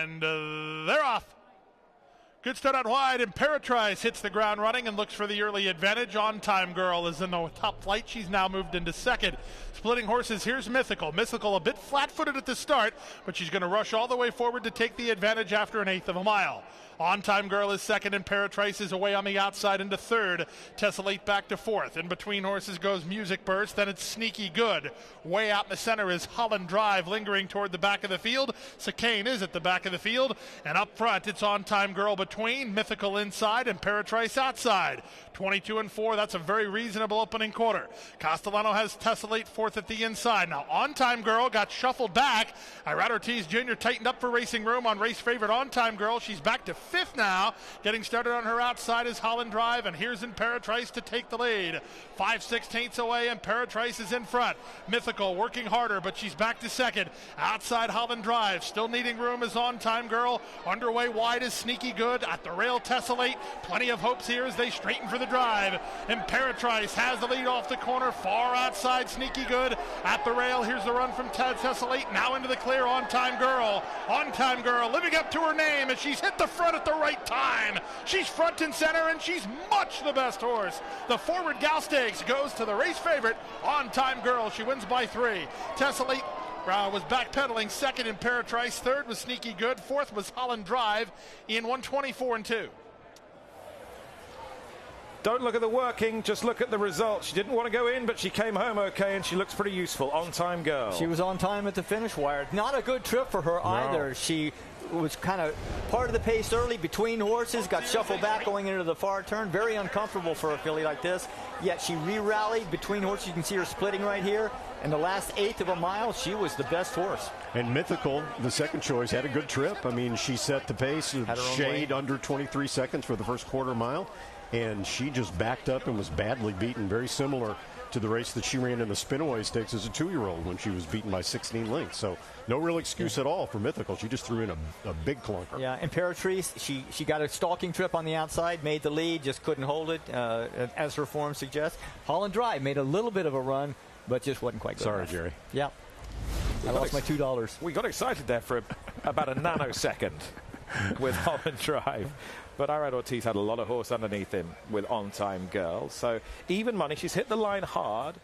And they're off. Good start out wide. Imperatrice hits the ground running and looks for the early advantage. On Time Girl is in the top flight. She's now moved into second. Splitting horses, here's Mythical. Mythical a bit flat-footed at the start, but she's going to rush all the way forward to take the advantage after an eighth of a mile. On Time Girl is second. Imperatrice is away on the outside into third. Tessellate back to fourth. In between horses goes Music Burst. Then it's Sneaky Good. Way out in the center is Holland Drive, lingering toward the back of the field. Chicane is at the back of the field. And up front, it's On Time Girl between. Mythical inside. Imperatrice outside. 22 and 4. That's a very reasonable opening quarter. Castellano has Tessellate fourth at the inside. Now, On Time Girl got shuffled back. Irad Ortiz Jr. tightened up for racing room on race favorite On Time Girl. She's back to fifth now. Getting started on her outside is Holland Drive, and here's Imperatrice to take the lead. 5/16 away, Imperatrice is in front. Mythical working harder, but she's back to second. Outside Holland Drive, still needing room is On Time Girl. Underway wide is Sneaky Good. At the rail, Tessellate. Plenty of hopes here as they straighten for the drive. Imperatrice has the lead off the corner, far outside Sneaky Good. At the rail, here's the run from Tessellate. Now into the clear, On Time Girl. On Time Girl living up to her name as she's hit the front at the right time. She's front and center, and she's much the best horse. The Forward Gal Stakes goes to the race favorite, On Time Girl. She wins by 3. Tessellate was backpedaling. Second, Imperatrice. Third was Sneaky Good. Fourth was Holland Drive in 1:24 and 2. Don't look at the working, just look at the results. She didn't want to go in, but she came home okay, and she looks pretty useful. On Time Girl. She was on time at the finish wire. Not a good trip for her either. She was kind of part of the pace early between horses, got shuffled back going into the far turn. Very uncomfortable for a filly like this. Yet she re-rallied between horses. You can see her splitting right here. In the last eighth of a mile, she was the best horse. And Mythical, the second choice, had a good trip. I mean, she set the pace, shade under 23 seconds for the first quarter mile. And she just backed up and was badly beaten, very similar to the race that she ran in the Spinaway Stakes as a 2-year-old when she was beaten by 16 lengths. So no real excuse at all for Mythical. She just threw in a big clunker. Yeah, Imperatrice, she got a stalking trip on the outside, made the lead, just couldn't hold it, as her form suggests. Holland Drive made a little bit of a run, but just wasn't quite good Sorry, enough. Jerry. Yeah. I lost my $2. We got excited there for about a nanosecond with Holland Drive. But Irad Ortiz had a lot of horse underneath him with On Time Girl. So even money. She's hit the line hard.